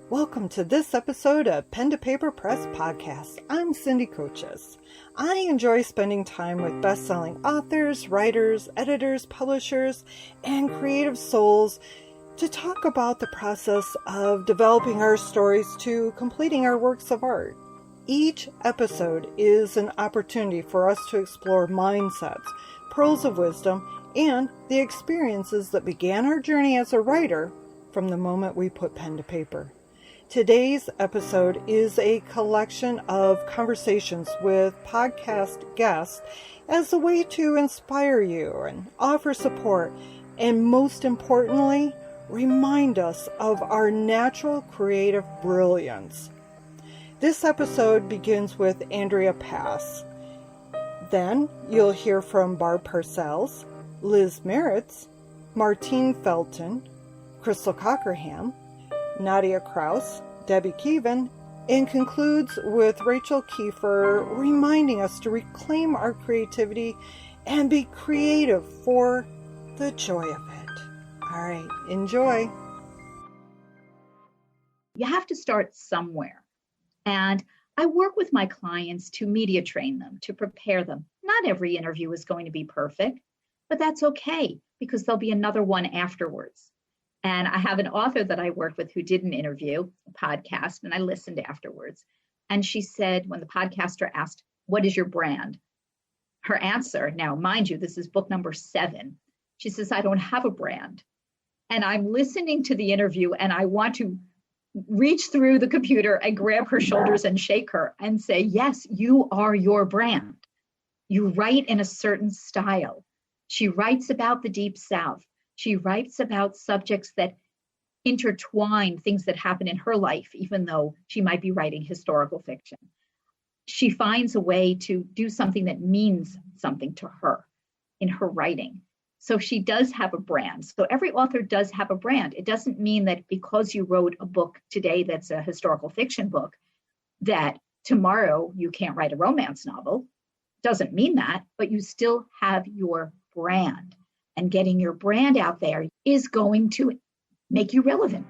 Welcome to this episode of Pen to Paper Press Podcast. I'm Cindy Coaches. I enjoy spending time with best-selling authors, writers, editors, publishers, and creative souls to talk about the process of developing our stories to completing our works of art. Each episode is an opportunity for us to explore mindsets, pearls of wisdom, and the experiences that began our journey as a writer from the moment we put pen to paper. Today's episode is a collection of conversations with podcast guests as a way to inspire you and offer support, and most importantly, remind us of our natural creative brilliance. This episode begins with Andrea Pass. Then you'll hear from Barb Parcells, Liz Maritz, Martine Felton, Crystal Cockerham, Nadia Krauss, Debby Kevin, and concludes with Rachel Kieffer reminding us to reclaim our creativity and be creative for the joy of it. All right, enjoy. You have to start somewhere. And I work with my clients to media train them, to prepare them. Not every interview is going to be perfect, but that's okay because there'll be another one afterwards. And I have an author that I work with who did an interview, a podcast, and I listened afterwards. And she said, when the podcaster asked, "What is your brand?" Her answer, now, mind you, this is book number 7. She says, "I don't have a brand." And I'm listening to the interview and I want to reach through the computer and grab her shoulders and shake her and say, yes, you are your brand. You write in a certain style. She writes about the Deep South. She writes about subjects that intertwine things that happen in her life, even though she might be writing historical fiction. She finds a way to do something that means something to her in her writing. So she does have a brand. So every author does have a brand. It doesn't mean that because you wrote a book today that's a historical fiction book, that tomorrow you can't write a romance novel. Doesn't mean that, but you still have your brand. And getting your brand out there is going to make you relevant.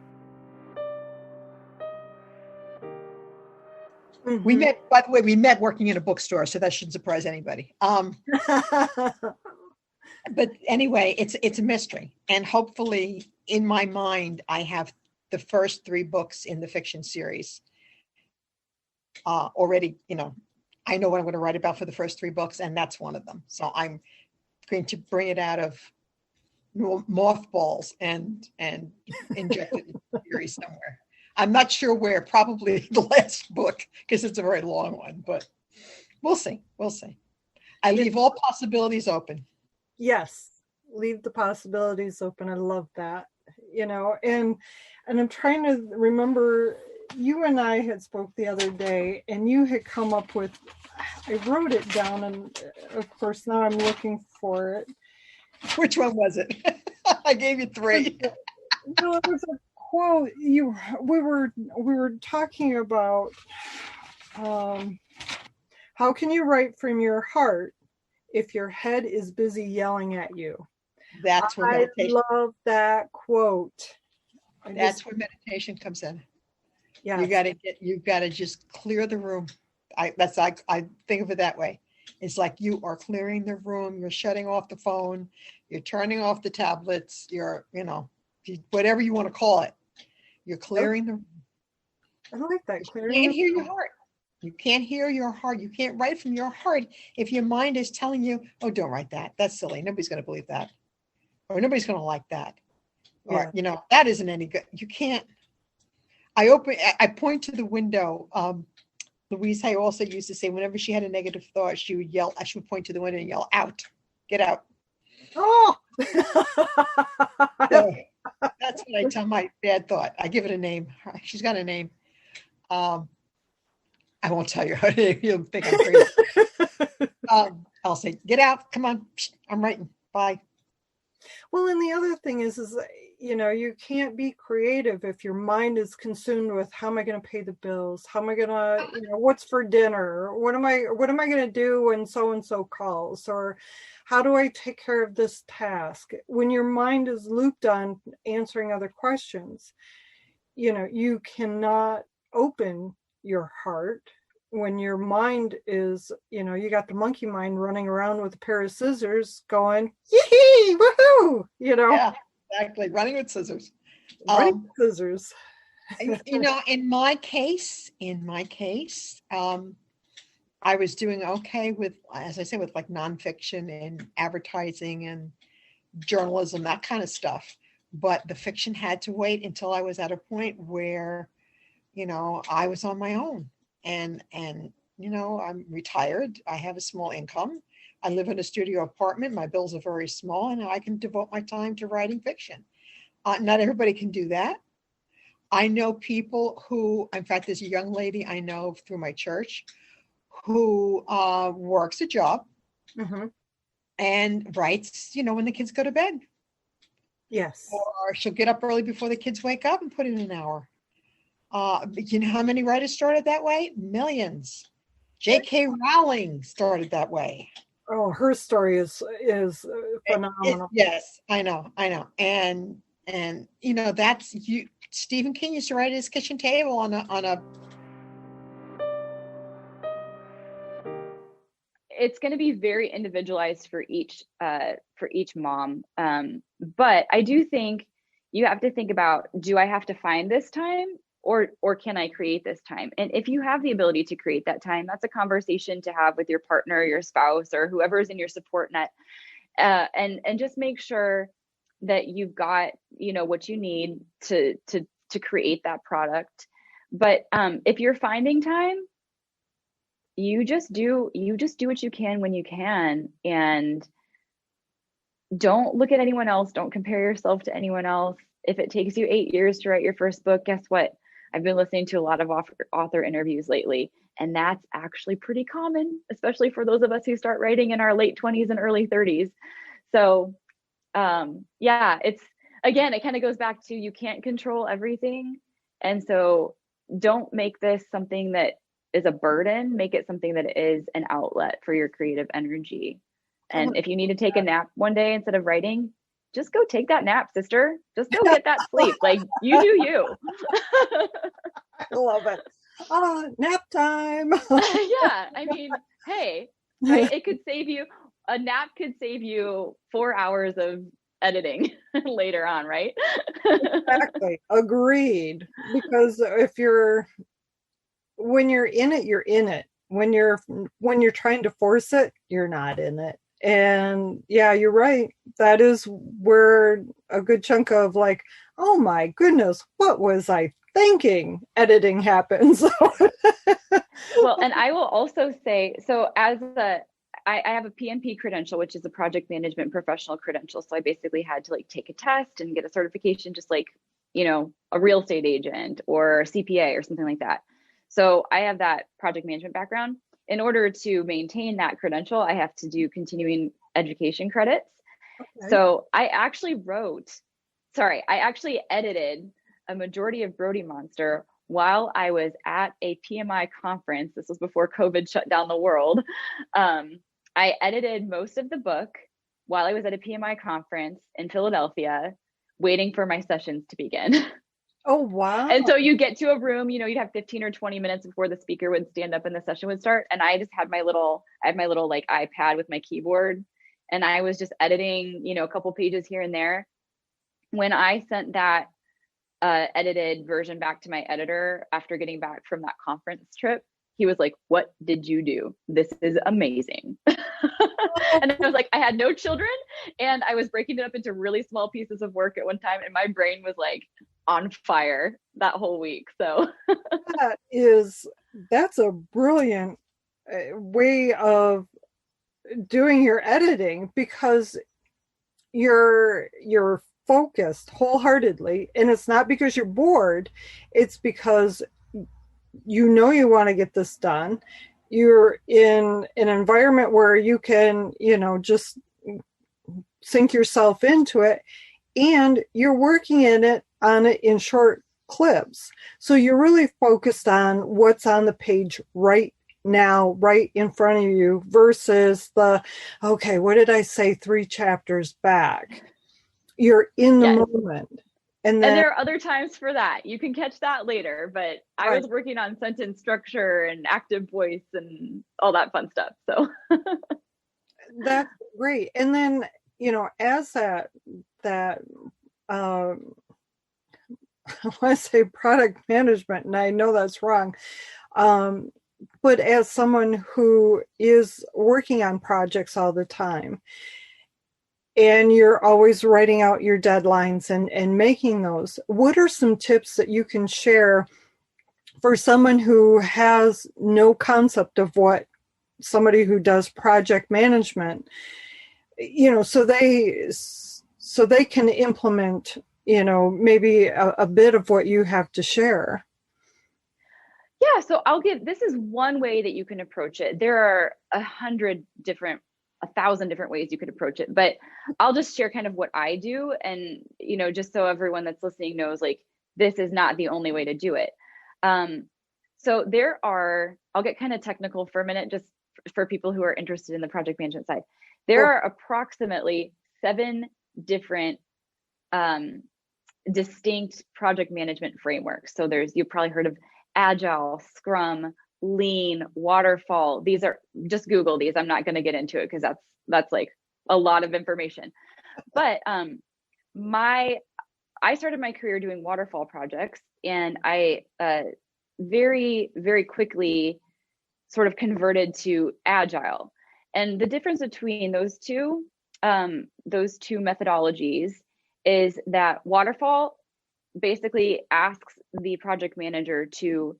Mm-hmm. We met, by the way, working in a bookstore, so that shouldn't surprise anybody. But anyway, it's a mystery. And hopefully, in my mind, I have the first 3 books in the fiction series already. I know what I'm going to write about for the first 3 books, and that's one of them. So I'm going to bring it out of mothballs and inject it in the series somewhere. I'm not sure where, probably the last book, because it's a very long one, but we'll see. I leave all possibilities open. Yes, leave the possibilities open. I love that. And I'm trying to remember, you and I had spoke the other day, and you had come up with, I wrote it down, and of course now I'm looking for it. Which one was it? I gave you 3. No, it was a quote. We were talking about how can you write from your heart if your head is busy yelling at you? That's where meditation. I love that quote. That's where meditation comes in. Yeah, you got to just clear the room. I think of it that way. It's like you are clearing the room. You're shutting off the phone. You're turning off the tablets. You're, whatever you want to call it. You're clearing the room. I like that. You can't hear your heart. You can't hear your heart. You can't write from your heart if your mind is telling you, "Oh, don't write that. That's silly. Nobody's going to believe that. Or nobody's going to like that. Or, that isn't any good." You can't. I point to the window. Louise Hay also used to say whenever she had a negative thought, she would yell. She would point to the window and yell, "Out, get out." Oh, so that's what I tell my bad thought. I give it a name. She's got a name. I won't tell you her name. You'll think I'm crazy. I'll say, "Get out. Come on. I'm writing. Bye." Well, and the other thing is you can't be creative if your mind is consumed with how am I going to pay the bills? How am I going to, what's for dinner? What am I going to do when so-and-so calls? Or how do I take care of this task? When your mind is looped on answering other questions, you cannot open your heart when your mind is, you got the monkey mind running around with a pair of scissors going, yee woohoo, Yeah, exactly. Running with scissors. Running with scissors. In my case, I was doing okay with, as I say, with like nonfiction and advertising and journalism, that kind of stuff. But the fiction had to wait until I was at a point where, I was on my own, and I'm retired. I have a small income. I live in a studio apartment. My bills are very small, and I can devote my time to writing fiction. Not everybody can do that. I know people who, in fact, there's a young lady I know through my church who works a job and writes, when the kids go to bed. Yes. Or she'll get up early before the kids wake up and put in an hour. You know how many writers started that way? Millions. J.K. Rowling started that way. Oh, her story is phenomenal. Yes, I know. And that's you. Stephen King used to write at his kitchen table on a. It's going to be very individualized for each mom. But I do think you have to think about, do I have to find this time or can I create this time? And if you have the ability to create that time, that's a conversation to have with your partner, your spouse, or whoever is in your support net. And just make sure that you've got, what you need to create that product. But if you're finding time, you just do what you can when you can, and don't look at anyone else. Don't compare yourself to anyone else. If it takes you 8 years to write your first book, guess what? I've been listening to a lot of author interviews lately, and that's actually pretty common, especially for those of us who start writing in our late 20s and early 30s. So it kind of goes back to, you can't control everything. And so don't make this something that is a burden. Make it something that is an outlet for your creative energy. And if you need to take a nap one day instead of writing, just go take that nap, sister. Just go get that sleep. Like, you do you. I love it. Nap time. Yeah. I mean, hey, right? A nap could save you 4 hours of editing later on, right? Exactly. Agreed. Because when you're in it, you're in it. When you're trying to force it, you're not in it. And yeah, you're right. That is where a good chunk of like, oh my goodness, what was I thinking? Editing happens. Well, and I will also say, so I have a PMP credential, which is a project management professional credential. So I basically had to take a test and get a certification, just like, a real estate agent or CPA or something like that. So I have that project management background. In order to maintain that credential, I have to do continuing education credits. Okay. So I actually edited a majority of Brody Monster while I was at a PMI conference. This was before COVID shut down the world. I edited most of the book while I was at a PMI conference in Philadelphia, waiting for my sessions to begin. Oh, wow. And so you get to a room, you'd have 15 or 20 minutes before the speaker would stand up and the session would start. And I just had my little iPad with my keyboard, and I was just editing, a couple pages here and there. When I sent that edited version back to my editor after getting back from that conference trip, he was like, "What did you do? This is amazing." And I was like, I had no children, and I was breaking it up into really small pieces of work at one time, and my brain was like on fire that whole week. So that's a brilliant way of doing your editing, because you're focused wholeheartedly, and it's not because you're bored, it's because you want to get this done. You're in an environment where you can, just sink yourself into it, and you're working in short clips. So you're really focused on what's on the page right now, right in front of you, versus okay, what did I say 3 chapters back? You're in the moment. And And then, there are other times for that. You can catch that later, but I Right. was working on sentence structure and active voice and all that fun stuff. So that's great. And then, as that, um, I want to say product management, and I know that's wrong. But as someone who is working on projects all the time, and you're always writing out your deadlines and making those, what are some tips that you can share for someone who has no concept of what somebody who does project management, so they can implement, maybe a bit of what you have to share? yeah, so this is one way that you can approach it. There are 1,000 different ways you could approach it, but I'll just share kind of what I do. And, just so everyone that's listening knows, like, this is not the only way to do it. So I'll get kind of technical for a minute, just for people who are interested in the project management side. There are approximately 7 different distinct project management frameworks. So you've probably heard of Agile, Scrum, Lean, Waterfall. These are, just Google these. I'm not going to get into it because that's like a lot of information. But I started my career doing waterfall projects, and I very, very quickly sort of converted to Agile. And the difference between those two methodologies is that waterfall basically asks the project manager to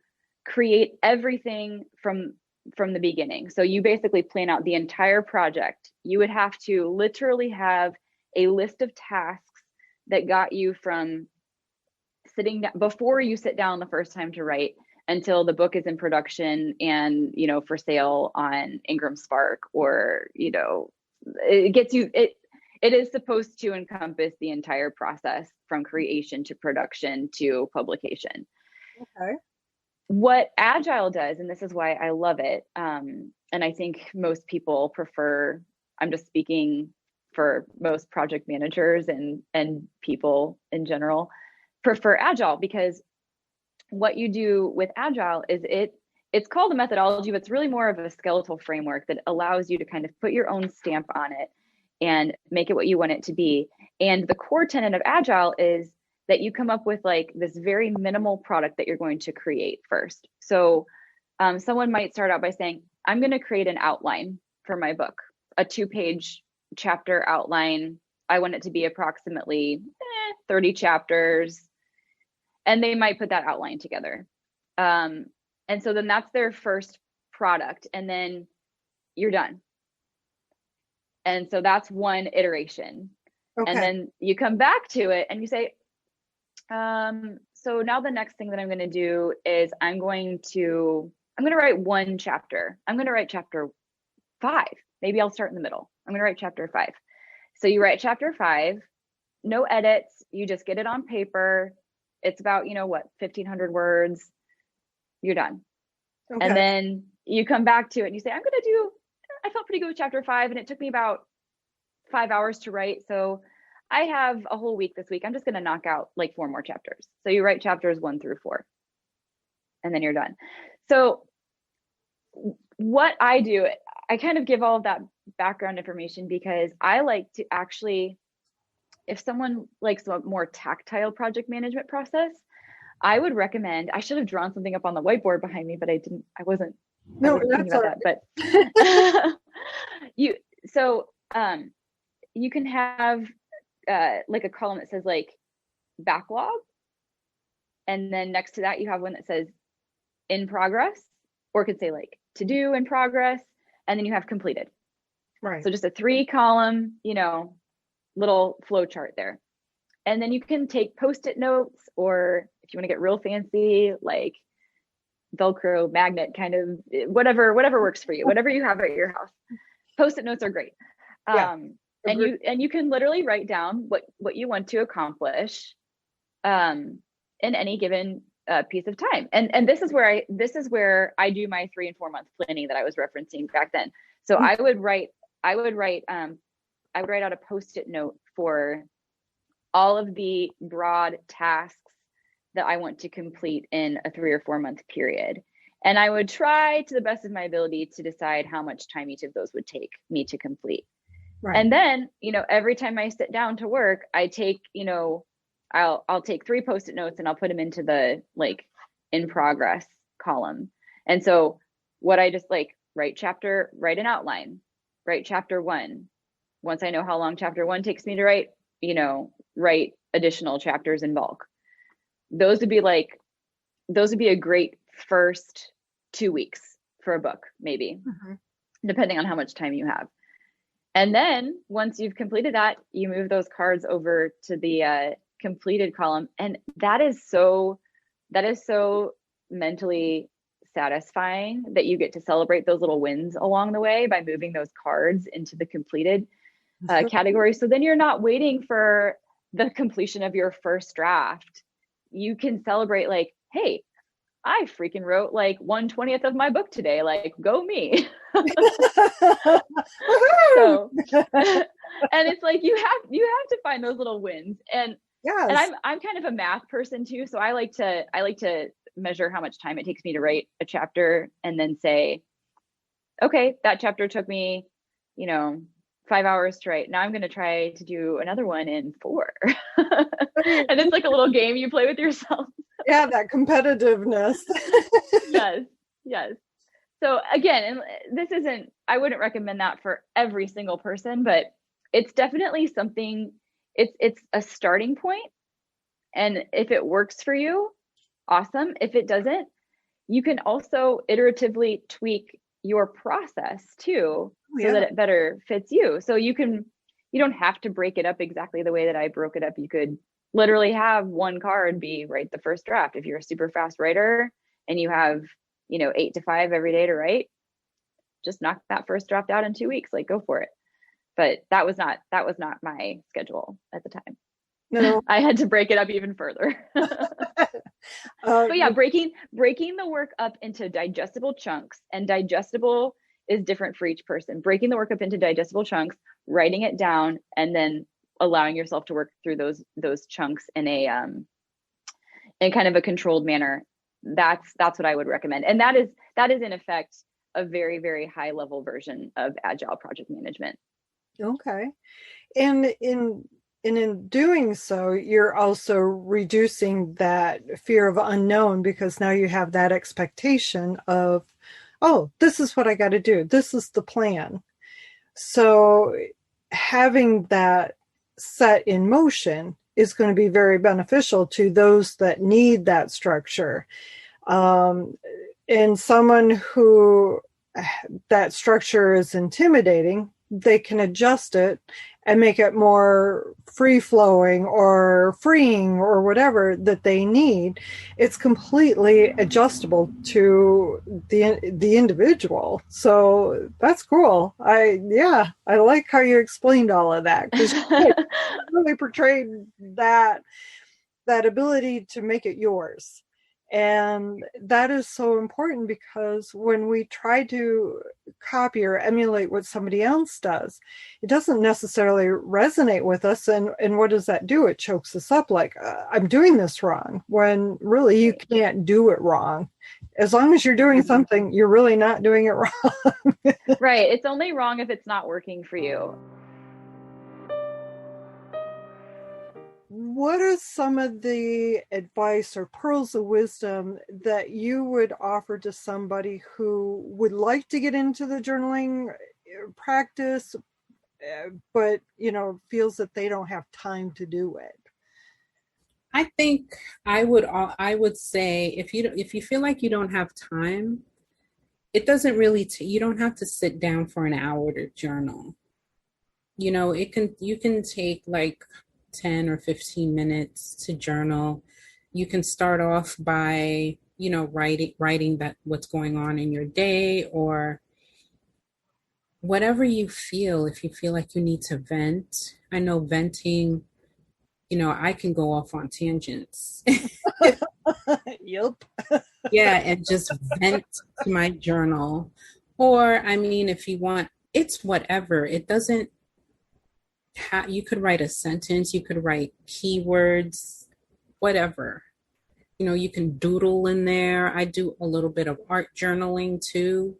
create everything from the beginning. So you basically plan out the entire project. You would have to literally have a list of tasks that got you from sitting down before you sit down the first time to write until the book is in production and, for sale on Ingram Spark, or, it gets you, it is supposed to encompass the entire process from creation to production to publication. Okay. What Agile does, and this is why I love it, and I think most people prefer, I'm just speaking for most project managers and people in general, prefer Agile, because what you do with Agile is it's called a methodology, but it's really more of a skeletal framework that allows you to kind of put your own stamp on it and make it what you want it to be. And the core tenet of Agile is that you come up with like this very minimal product that you're going to create first. So someone might start out by saying, I'm going to create an outline for my book, a 2-page chapter outline. I want it to be approximately 30 chapters. And they might put that outline together. And so then that's their first product, and then you're done. And so that's one iteration. Okay. And then you come back to it and you say, so now the next thing that I'm going to do is I'm going to write one chapter. I'm going to write chapter 5. Maybe I'll start in the middle. I'm going to write chapter 5. So you write chapter 5, no edits. You just get it on paper. It's about, 1,500 words. You're done. Okay. And then you come back to it and you say, I felt pretty good with chapter 5, and it took me about 5 hours to write. So I have a whole week this week. I'm just going to knock out like 4 more chapters. So you write chapters 1 through 4, and then you're done. So what I do, I kind of give all of that background information because I like to actually, if someone likes a more tactile project management process, I would recommend, I should have drawn something up on the whiteboard behind me, but I wasn't thinking about that. But you can have like a column that says like backlog. And then next to that, you have one that says in progress, or it could say like to do in progress. And then you have completed. Right. So just a 3-column, little flow chart there. And then you can take Post-it notes, or if you want to get real fancy, like Velcro magnet kind of, whatever works for you, whatever you have at your house. Post-it notes are great. Yeah. And you can literally write down what you want to accomplish in any given piece of time. And this is where I do my 3 and 4 month planning that I was referencing back then. So I would write out a Post-it note for all of the broad tasks that I want to complete in a 3 or 4 month period. And I would try to the best of my ability to decide how much time each of those would take me to complete. Right. And then, every time I sit down to work, I take, I'll take 3 Post-it notes and I'll put them into the in progress column. And so what I just write an outline, write chapter 1. Once I know how long chapter 1 takes me to write, write additional chapters in bulk. Those would be a great first 2 weeks for a book, maybe, depending on how much time you have. And then once you've completed that, you move those cards over to the completed column. And that is so mentally satisfying that you get to celebrate those little wins along the way by moving those cards into the completed category. So then you're not waiting for the completion of your first draft. You can celebrate hey, I freaking wrote 1/20th of my book today. Go me. So, and it's you have to find those little wins. And yes. And I'm kind of a math person too. So I like to measure how much time it takes me to write a chapter and then say, okay, that chapter took me, 5 hours to write. Now I'm going to try to do another one in 4. And it's a little game you play with yourself. Yeah, that competitiveness. Yes. So again, and I wouldn't recommend that for every single person, but it's definitely something, it's a starting point. And if it works for you, awesome. If it doesn't, you can also iteratively tweak your process too, so that it better fits you. So you don't have to break it up exactly the way that I broke it up. You could literally have one card be write the first draft. If you're a super fast writer and you have, 8 to 5 every day to write, just knock that first draft out in 2 weeks, go for it. But that was not my schedule at the time. No, I had to break it up even further. But yeah, breaking the work up into digestible chunks, and digestible is different for each person. Breaking the work up into digestible chunks, writing it down, and then allowing yourself to work through those chunks in in kind of a controlled manner. That's what I would recommend. And that is in effect a very, very high level version of agile project management. Okay. And in doing so, you're also reducing that fear of unknown, because now you have that expectation of, oh, this is what I got to do. This is the plan. So having that set in motion is going to be very beneficial to those that need that structure. And someone who that structure is intimidating, they can adjust it and make it more free-flowing or freeing or whatever that they need. It's completely adjustable to the individual. So that's cool. I like how you explained all of that, because you really portrayed that ability to make it yours. And that is so important, because when we try to copy or emulate what somebody else does, it doesn't necessarily resonate with us. And what does that do? It chokes us up, I'm doing this wrong, when really you can't do it wrong. As long as you're doing something, you're really not doing it wrong. Right. It's only wrong if it's not working for you. What are some of the advice or pearls of wisdom that you would offer to somebody who would like to get into the journaling practice, but, feels that they don't have time to do it? I think I would say, if you feel like you don't have time, it doesn't really, you don't have to sit down for an hour to journal. You can take 10 or 15 minutes to journal. You can start off by, writing that what's going on in your day, or whatever you feel. If you feel like you need to vent, I know venting, I can go off on tangents. Yep. Yeah, and just vent to my journal. Or, if you want, it's whatever. It doesn't you could write a sentence, you could write keywords, whatever. You can doodle in there. I do a little bit of art journaling too,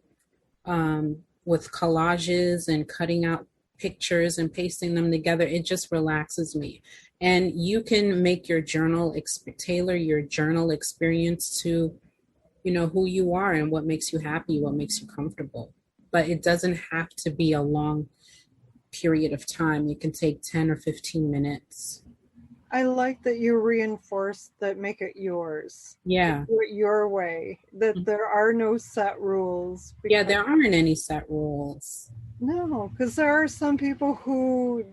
with collages and cutting out pictures and pasting them together. It just relaxes me. And you can make your journal, tailor your journal experience to, who you are and what makes you happy, what makes you comfortable. But it doesn't have to be a long period of time. It can take 10 or 15 minutes. I like that you reinforce that, make it yours. Yeah. Do it your way, that there are no set rules. Yeah, there aren't any set rules. No, because there are some people who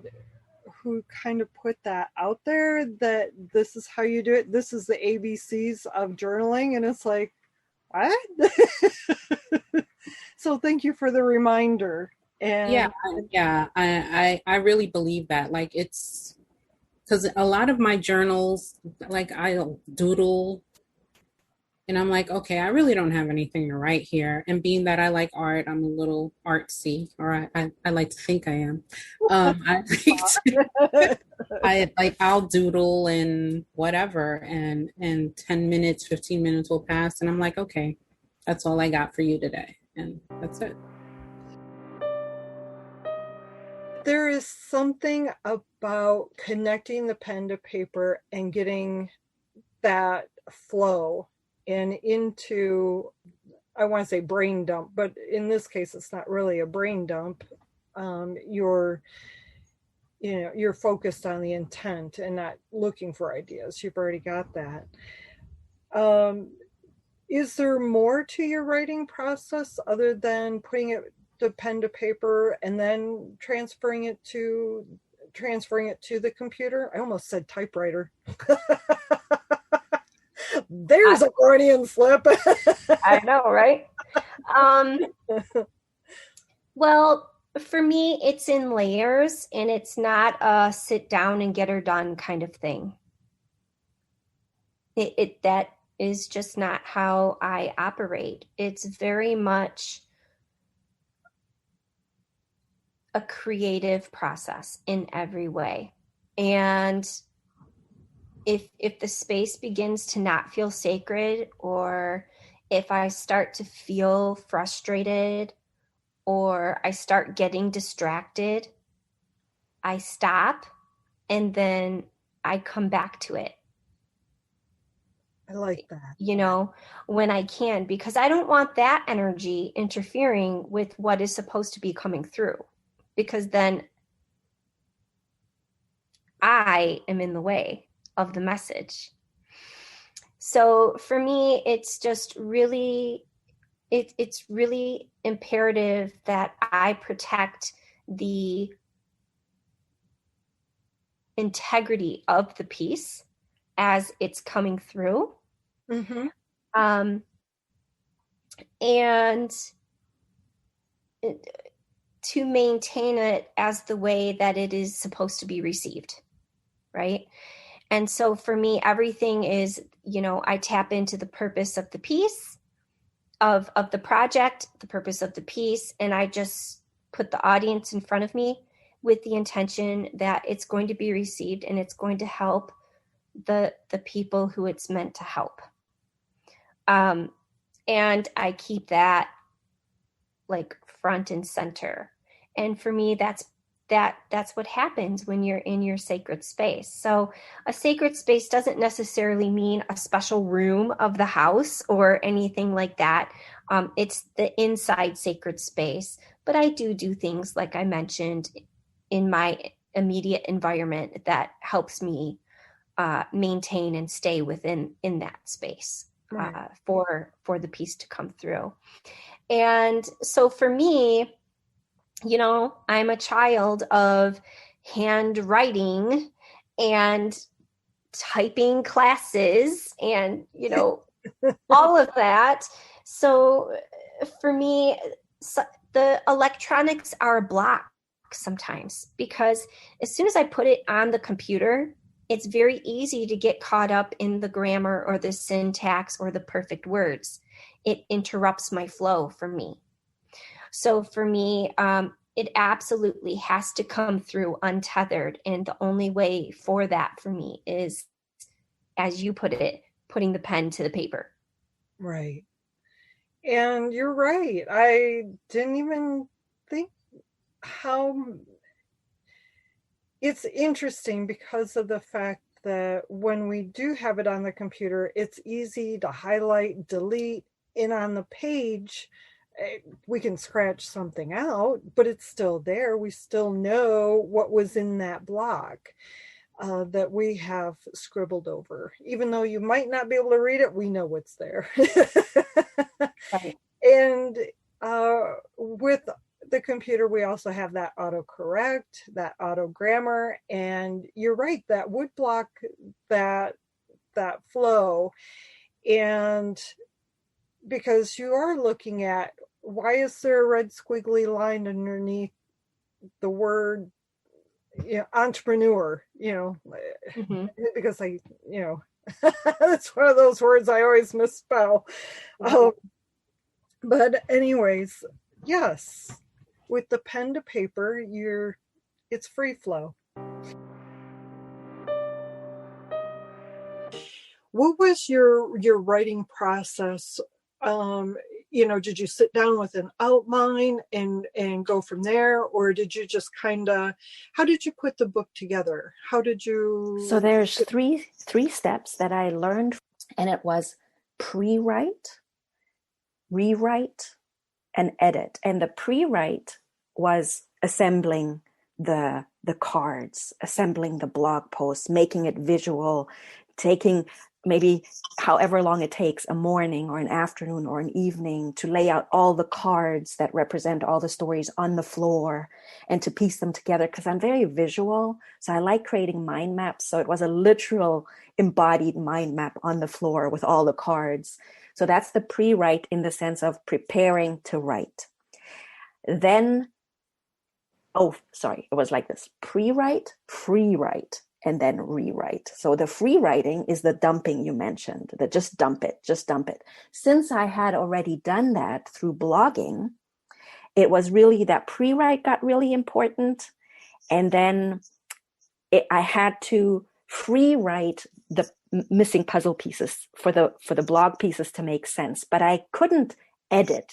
kind of put that out there, that this is how you do it. This is the ABCs of journaling. And it's like, what? So thank you for the reminder. And yeah, I really believe that. Like, it's because a lot of my journals, like, I'll doodle and I'm like, okay, I really don't have anything to write here. And being that I like art, I'm a little artsy, or I like to think I am. I'll doodle and whatever, and 10 minutes, 15 minutes will pass. And I'm like, okay, that's all I got for you today. And that's it. There is something about connecting the pen to paper and getting that flow and into, I want to say brain dump, but in this case, it's not really a brain dump. You're focused on the intent and not looking for ideas. You've already got that. Is there more to your writing process other than putting the pen to paper and then transferring it to the computer? I almost said typewriter. There's a Freudian slip. I know, right? Well, for me, it's in layers, and it's not a sit down and get her done kind of thing. That is just not how I operate. It's very much a creative process in every way. And if the space begins to not feel sacred, or if I start to feel frustrated, or I start getting distracted, I stop and then I come back to it. I like that. When I can, because I don't want that energy interfering with what is supposed to be coming through, because then I am in the way of the message. So for me, it's just really, it's really imperative that I protect the integrity of the piece as it's coming through. Mm-hmm. And to maintain it as the way that it is supposed to be received, right? And so for me, everything is, I tap into the purpose of the piece, of the project, the purpose of the piece, and I just put the audience in front of me with the intention that it's going to be received and it's going to help the people who it's meant to help. And I keep that like front and center. And for me, that's what happens when you're in your sacred space. So a sacred space doesn't necessarily mean a special room of the house or anything like that. It's the inside sacred space. But I do things, like I mentioned, in my immediate environment that helps me maintain and stay in that space, right, for the piece to come through. And so for me, I'm a child of handwriting and typing classes and, all of that. So for me, the electronics are a block sometimes, because as soon as I put it on the computer, it's very easy to get caught up in the grammar or the syntax or the perfect words. It interrupts my flow for me. So for me, it absolutely has to come through untethered. And the only way for that for me is, as you put it, putting the pen to the paper. Right. And you're right. I didn't even think how it's interesting because of the fact that when we do have it on the computer, it's easy to highlight, delete, and on the page, we can scratch something out, but it's still there. We still know what was in that block that we have scribbled over. Even though you might not be able to read it, we know what's there. Right. And with the computer, we also have that autocorrect, that auto grammar, and you're right, that would block that flow. And because you are looking at, why is there a red squiggly line underneath the word, entrepreneur, Mm-hmm. because that's one of those words I always misspell. But anyways, yes, with the pen to paper, it's free flow. What was your writing process? Did you sit down with an outline and go from there, or did you just how did you put the book together? How did you? So there's three steps that I learned, and it was pre-write, rewrite, and edit. And the pre-write was assembling the cards, assembling the blog posts, making it visual, taking maybe however long it takes, a morning or an afternoon or an evening, to lay out all the cards that represent all the stories on the floor and to piece them together, because I'm very visual. So I like creating mind maps. So it was a literal embodied mind map on the floor with all the cards. So that's the pre-write in the sense of preparing to write. Then, it was like this: pre-write, free-write, and then rewrite. So the free writing is the dumping you mentioned, the just dump it. Since I had already done that through blogging, it was really that pre-write got really important. And then I had to free write the missing puzzle pieces for the blog pieces to make sense, but I couldn't edit,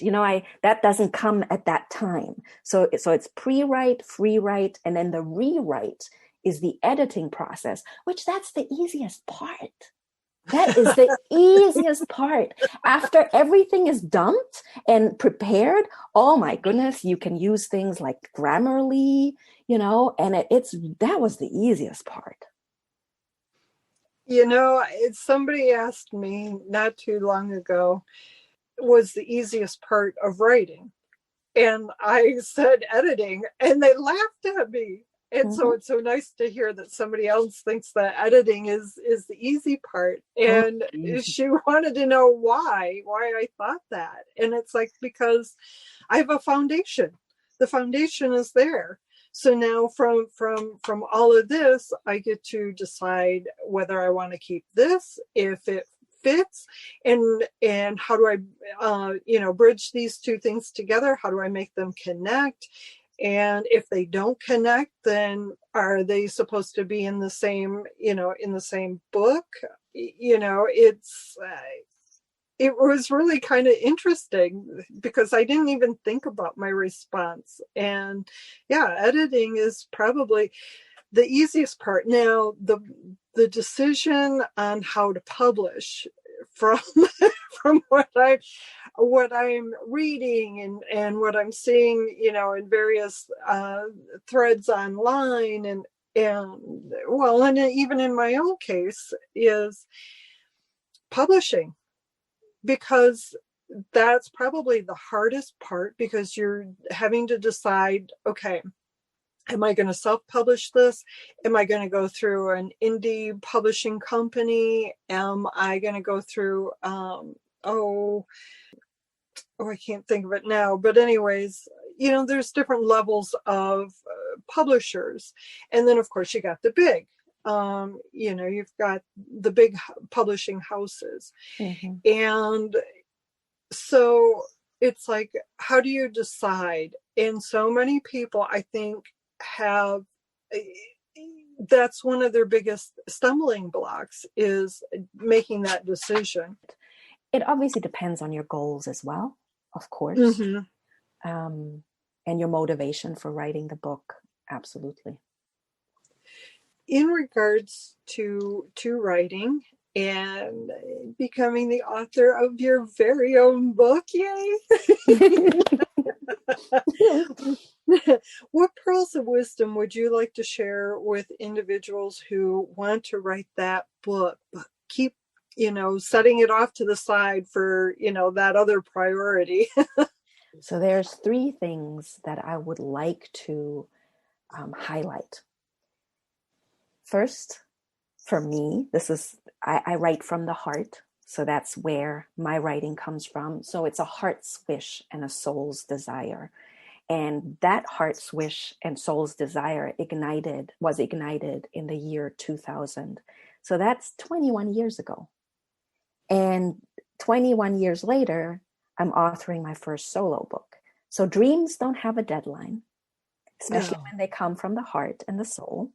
that doesn't come at that time. So it's pre-write, free write, and then the rewrite is the editing process, which that's the easiest part. That is the easiest part. After everything is dumped and prepared, oh my goodness, you can use things like Grammarly, and that was the easiest part. Somebody asked me not too long ago, was the easiest part of writing? And I said editing, and they laughed at me. And so it's so nice to hear that somebody else thinks that editing is the easy part. And she wanted to know why I thought that. And it's like, because I have a foundation. The foundation is there. So now from all of this, I get to decide whether I want to keep this, if it fits, and how do I, bridge these two things together? How do I make them connect? And if they don't connect, then are they supposed to be in the same, in the same book? It was really kind of interesting because I didn't even think about my response. And yeah, editing is probably the easiest part. Now, the decision on how to publish from what I'm reading and what I'm seeing, in various threads online and even in my own case, is publishing, because that's probably the hardest part, because you're having to decide, okay, am I going to self-publish this? Am I going to go through an indie publishing company? Am I going to go through, I can't think of it now. But anyways, there's different levels of publishers. And then, of course, you got the big, you've got the big publishing houses. Mm-hmm. And so it's like, how do you decide? And so many people, I think, have, that's one of their biggest stumbling blocks, is making that decision. It obviously depends on your goals as well, of course, Mm-hmm. and your motivation for writing the book. Absolutely. In regards to writing and becoming the author of your very own book, yay! What pearls of wisdom would you like to share with individuals who want to write that book, but keep, setting it off to the side for, that other priority? So there's 3 things that I would like to highlight. First, for me, I write from the heart. So that's where my writing comes from. So it's a heart's wish and a soul's desire. And that heart's wish and soul's desire was ignited in the year 2000. So that's 21 years ago. And 21 years later, I'm authoring my first solo book. So dreams don't have a deadline, especially when they come from the heart and the soul.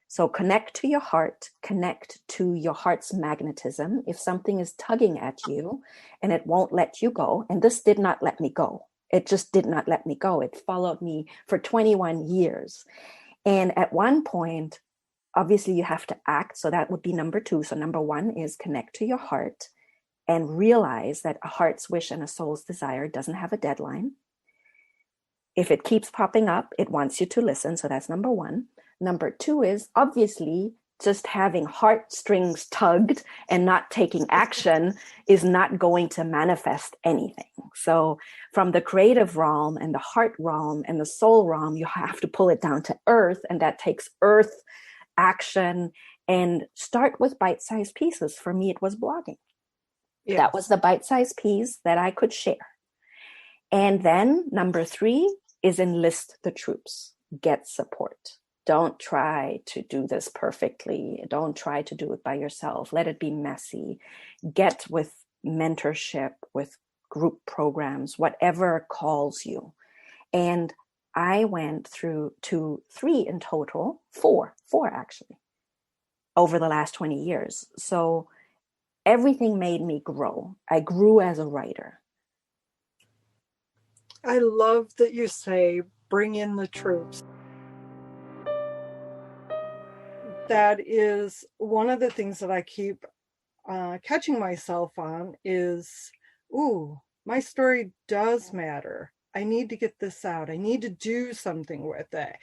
So connect to your heart, connect to your heart's magnetism. If something is tugging at you and it won't let you go, and this did not let me go. It just did not let me go. It followed me for 21 years. And at one point, obviously you have to act. So that would be number 2. So number 1 is connect to your heart and realize that a heart's wish and a soul's desire doesn't have a deadline. If it keeps popping up, it wants you to listen. So that's number 1. Number 2 is obviously just having heartstrings tugged and not taking action is not going to manifest anything. So from the creative realm and the heart realm and the soul realm, you have to pull it down to earth, and that takes earth action, and start with bite-sized pieces. For me, it was blogging. Yes. That was the bite-sized piece that I could share. And then number 3 is enlist the troops, get support. Don't try to do this perfectly. Don't try to do it by yourself. Let it be messy. Get with mentorship, with group programs, whatever calls you. And I went through 3 in total, 4 actually, over the last 20 years. So everything made me grow. I grew as a writer. I love that you say, bring in the troops. That is one of the things that I keep catching myself on is, my story does matter. I need to get this out. I need to do something with it.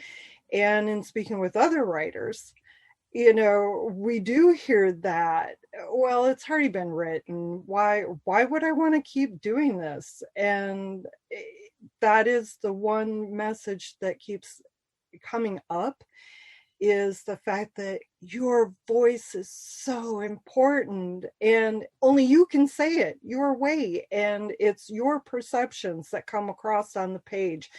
And in speaking with other writers, we do hear that, well, it's already been written. Why would I want to keep doing this? And that is the one message that keeps coming up, is the fact that your voice is so important, and only you can say it your way, and it's your perceptions that come across on the page.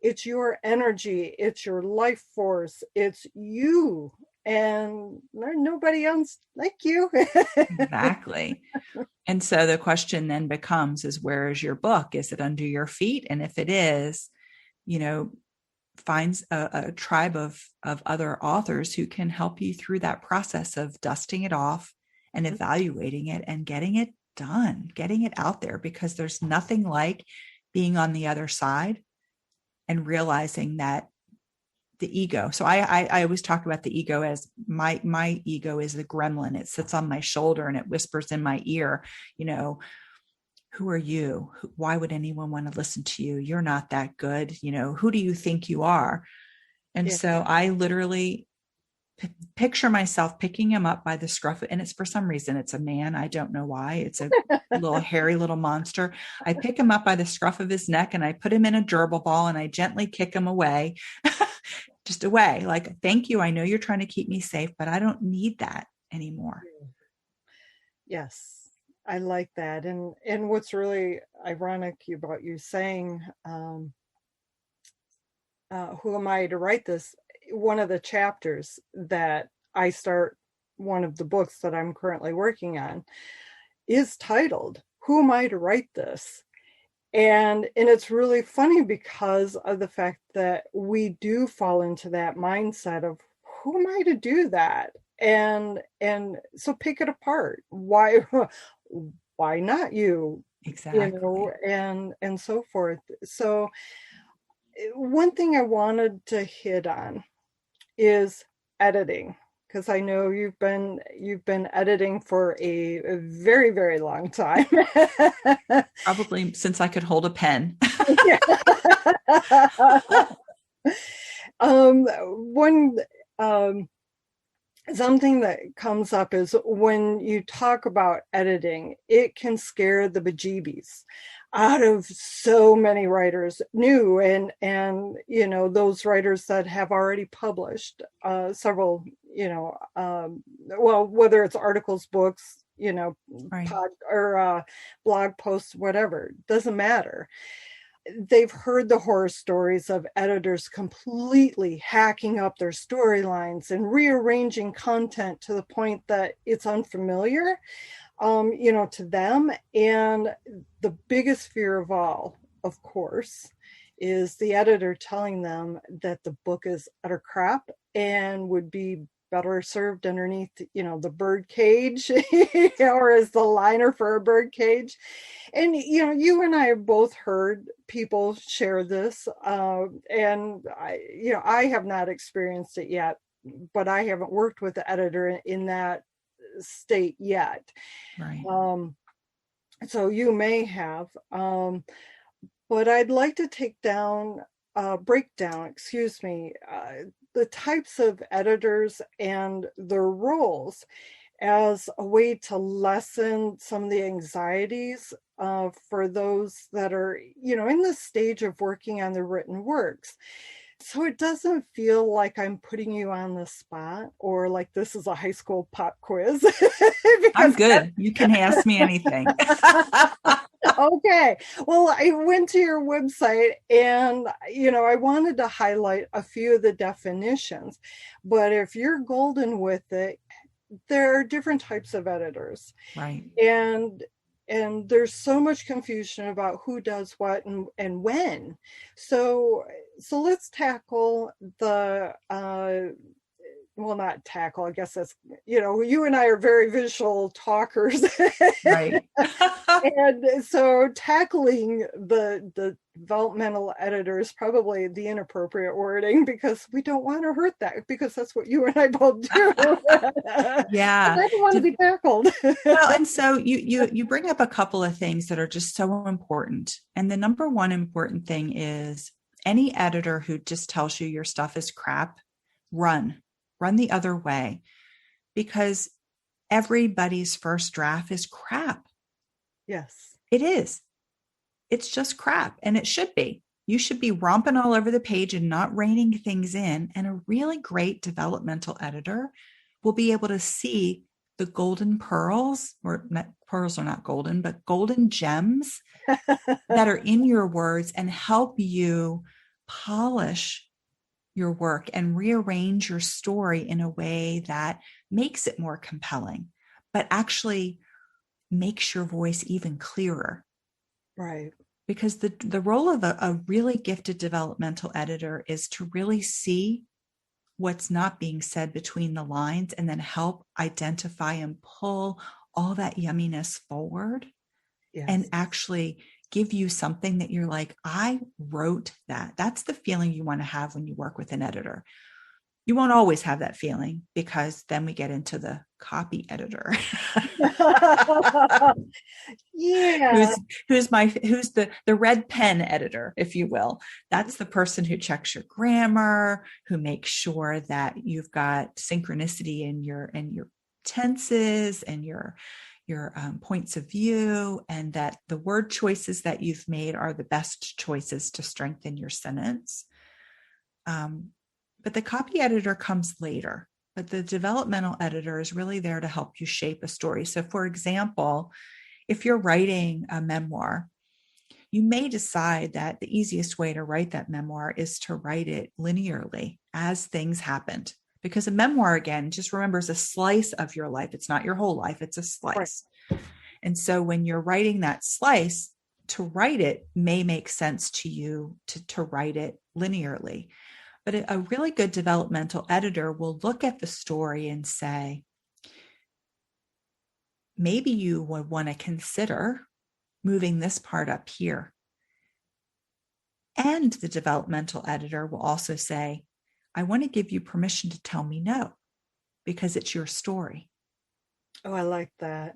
It's your energy, it's your life force, it's you, and there's nobody else like you. Exactly. And so the question then becomes, where is your book? Is it under your feet? And if it is, finds a tribe of other authors who can help you through that process of dusting it off and evaluating it and getting it done, getting it out there, because there's nothing like being on the other side and realizing that the ego. So I always talk about the ego as my ego is the gremlin. It sits on my shoulder and it whispers in my ear, who are you? Why would anyone want to listen to you? You're not that good. Who do you think you are? And so I literally picture myself picking him up by the scruff. And it's, for some reason, it's a man. I don't know why. It's a little hairy little monster. I pick him up by the scruff of his neck and I put him in a gerbil ball and I gently kick him away, just away. Like, thank you. I know you're trying to keep me safe, but I don't need that anymore. Yes. I like that. And what's really ironic about you saying, who am I to write this? One of the chapters that I start, one of the books that I'm currently working on, is titled, Who Am I to Write This? And it's really funny because of the fact that we do fall into that mindset of, who am I to do that? And so pick it apart. Why not you? Exactly. And so forth. So one thing I wanted to hit on is editing, because I know you've been editing for a very, very long time. Probably since I could hold a pen. Something that comes up is when you talk about editing, it can scare the bejeebies out of so many writers, new and those writers that have already published several, whether it's articles, books, Right. blog posts, whatever, doesn't matter. They've heard the horror stories of editors completely hacking up their storylines and rearranging content to the point that it's unfamiliar, to them. And the biggest fear of all, of course, is the editor telling them that the book is utter crap and would be better served underneath, the bird cage, or as the liner for a bird cage. And, you and I have both heard people share this. And I have not experienced it yet, but I haven't worked with the editor in that state yet. Right. So you may have, but I'd like to break down, the types of editors and their roles as a way to lessen some of the anxieties for those that are, in the stage of working on their written works. So it doesn't feel like I'm putting you on the spot or like this is a high school pop quiz. I'm good. You can ask me anything. Okay. Well, I went to your website and, I wanted to highlight a few of the definitions, but if you're golden with it, there are different types of editors. Right. And there's so much confusion about who does what and when. So let's tackle the, not tackle, I guess that's, you and I are very visual talkers. Right. And so tackling the developmental editor is probably the inappropriate wording, because we don't want to hurt that, because that's what you and I both do. Yeah. I don't want to be tackled. Well, and so you bring up a couple of things that are just so important. And the number one important thing is any editor who just tells you your stuff is crap, run the other way, because everybody's first draft is crap. Yes, it is. It's just crap. And it should be. You should be romping all over the page and not reining things in. And a really great developmental editor will be able to see the golden pearls, or pearls are not golden, but golden gems that are in your words and help you polish your work and rearrange your story in a way that makes it more compelling, but actually makes your voice even clearer. Right. Because the role of a really gifted developmental editor is to really see what's not being said between the lines and then help identify and pull all that yumminess forward. Yes. And actually give you something that you're like, I wrote that. That's the feeling you want to have when you work with an editor. You won't always have that feeling, because then we get into the copy editor. Yeah. Who's the red pen editor, if you will. That's the person who checks your grammar, who makes sure that you've got synchronicity in your tenses and your points of view, and that the word choices that you've made are the best choices to strengthen your sentence. But the copy editor comes later, but the developmental editor is really there to help you shape a story. So for example, if you're writing a memoir, you may decide that the easiest way to write that memoir is to write it linearly as things happened. Because a memoir, again, just remember, is a slice of your life. It's not your whole life. It's a slice. Right. And so when you're writing that slice, to write it may make sense to you to write it linearly. But a really good developmental editor will look at the story and say, maybe you would want to consider moving this part up here. And the developmental editor will also say, I want to give you permission to tell me no, because it's your story. Oh, I like that.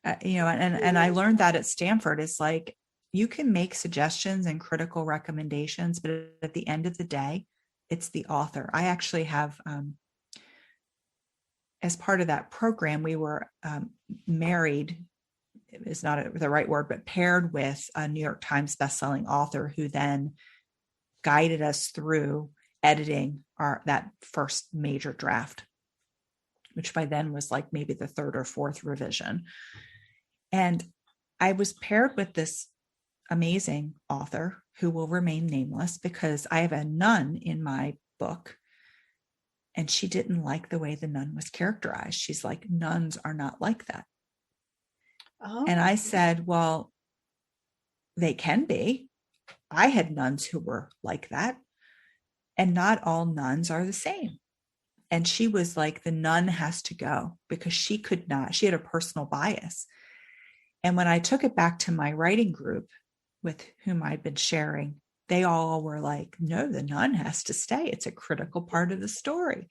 And I learned that at Stanford. It's like, you can make suggestions and critical recommendations, but at the end of the day, it's the author. I actually have, as part of that program, we were married, is not the right word, but paired with a New York Times bestselling author who then guided us through editing that first major draft, which by then was like maybe the third or fourth revision. And I was paired with this amazing author who will remain nameless because I have a nun in my book, and she didn't like the way the nun was characterized. She's like, nuns are not like that. Oh. And I said, well, they can be. I had nuns who were like that, and not all nuns are the same. And she was like, the nun has to go because she could not, she had a personal bias. And when I took it back to my writing group with whom I'd been sharing, they all were like, no, the nun has to stay. It's a critical part of the story.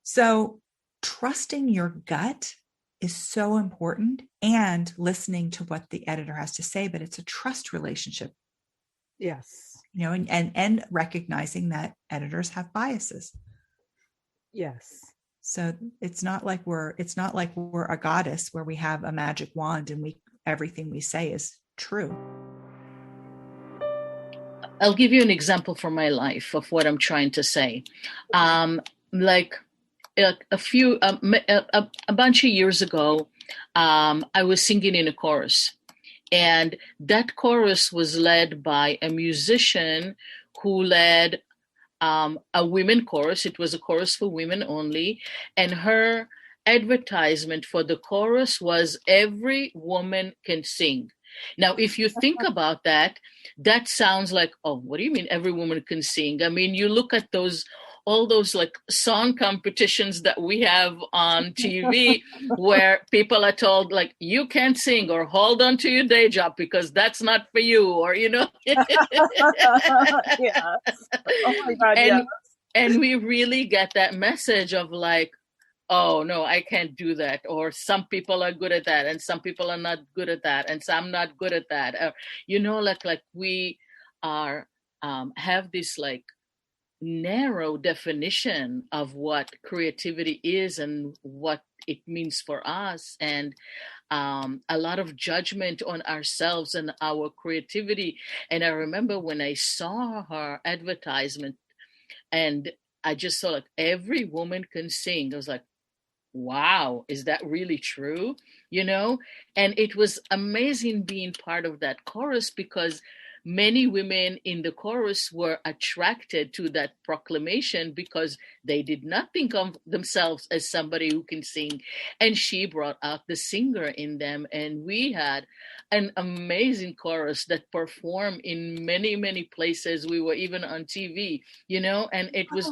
So trusting your gut is so important, and listening to what the editor has to say, but it's a trust relationship. Yes. And recognizing that editors have biases. Yes. So it's not like we're a goddess where we have a magic wand and everything we say is true. I'll give you an example from my life of what I'm trying to say. Like a bunch of years ago, I was singing in a chorus, and that chorus was led by a musician who led a women chorus. It was a chorus for women only. And her advertisement for the chorus was, every woman can sing. Now, if you think about that, that sounds like, oh, what do you mean every woman can sing? I mean, you look at all those like song competitions that we have on TV where people are told like, you can't sing, or hold on to your day job because that's not for you, or, Yeah. Oh my God. And we really get that message of like, oh no, I can't do that. Or some people are good at that and some people are not good at that. And some not good at that. Like we are, have this like narrow definition of what creativity is and what it means for us. And a lot of judgment on ourselves and our creativity. And I remember when I saw her advertisement and I just saw like, every woman can sing. I was like, wow, is that really true? And it was amazing being part of that chorus because many women in the chorus were attracted to that proclamation because they did not think of themselves as somebody who can sing. And she brought out the singer in them. And we had an amazing chorus that performed in many, many places. We were even on TV, and it was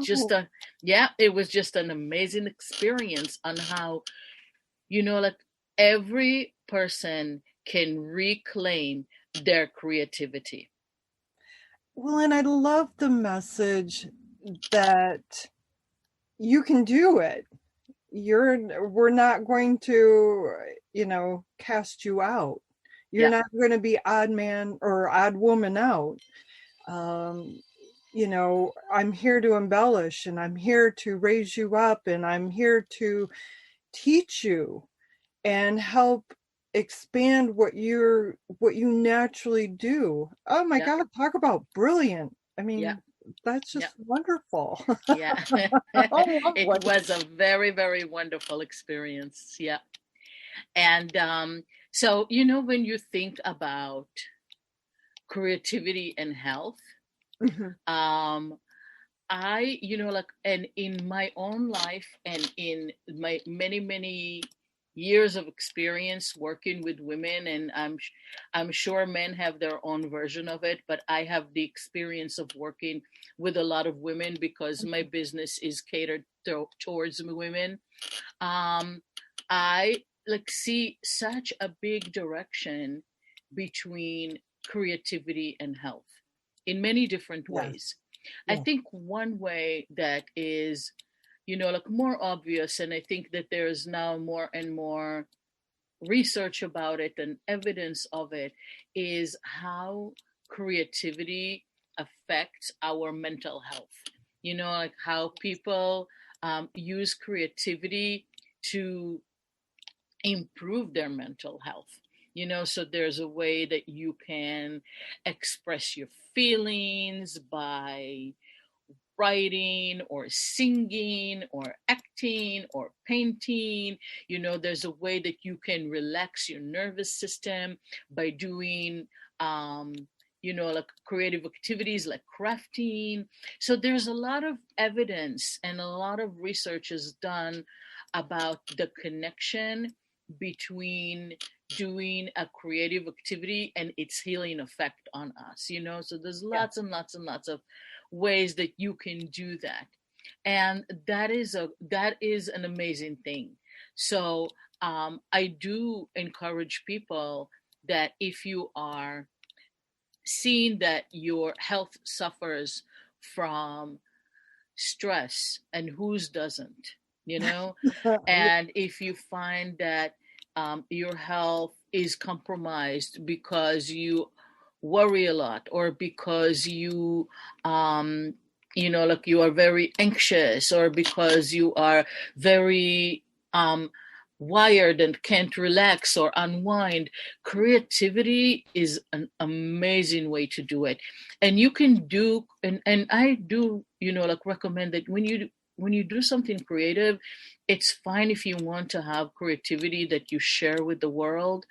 it was just an amazing experience on how, like every person can reclaim their creativity. Well, and I love the message that you can do it. We're not going to, cast you out. You're not going to be odd man or odd woman out. I'm here to embellish, and I'm here to raise you up, and I'm here to teach you and help expand what you naturally do. Oh my God, talk about brilliant. I mean, that's just wonderful. Yeah. It was a very, very wonderful experience. Yeah. And so, when you think about creativity and health, I, and in my own life and in my many, many years of experience working with women, and I'm sure men have their own version of it, but I have the experience of working with a lot of women because my business is catered towards women. I see such a big direction between creativity and health in many different ways. I think one way that is, more obvious, and I think that there's now more and more research about it and evidence of it, is how creativity affects our mental health. How people use creativity to improve their mental health. So there's a way that you can express your feelings by writing or singing or acting or painting. There's a way that you can relax your nervous system by doing creative activities like crafting. So there's a lot of evidence and a lot of research is done about the connection between doing a creative activity and its healing effect on us. So there's lots and lots and lots of ways that you can do that, and that is an amazing thing. So I do encourage people that if you are seeing that your health suffers from stress, and whose doesn't, and if you find that your health is compromised because you worry a lot, or because you you are very anxious, or because you are very wired and can't relax or unwind, creativity is an amazing way to do it. And you can do, and I do, recommend that when you do something creative, it's fine if you want to have creativity that you share with the world,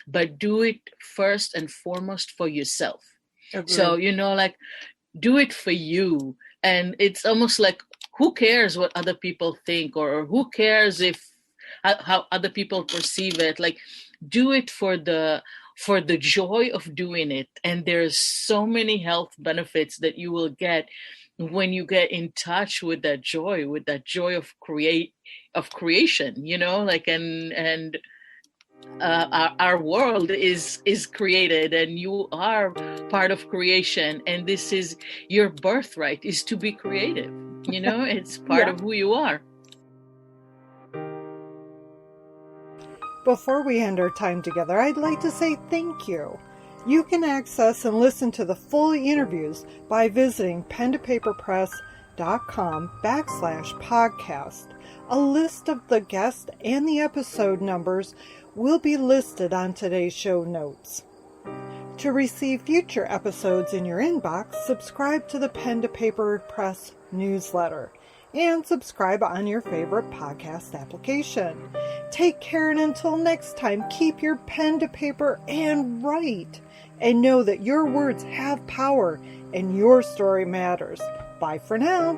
but do it first and foremost for yourself. Agreed. So, do it for you. And it's almost like, who cares what other people think, or who cares how other people perceive it? Do it for the joy of doing it. And there's so many health benefits that you will get when you get in touch with that joy of creation, and our world is created, and you are part of creation, and this is your birthright, is to be creative. It's part of who you are. Before we end our time together, I'd like to say thank you. You can access and listen to the full interviews by visiting pentopaperpress.com/podcast. A list of the guests and the episode numbers will be listed on today's show notes. To receive future episodes in your inbox, subscribe to the Pen to Paper Press newsletter and subscribe on your favorite podcast application. Take care, and until next time, keep your pen to paper and write. And know that your words have power and your story matters. Bye for now.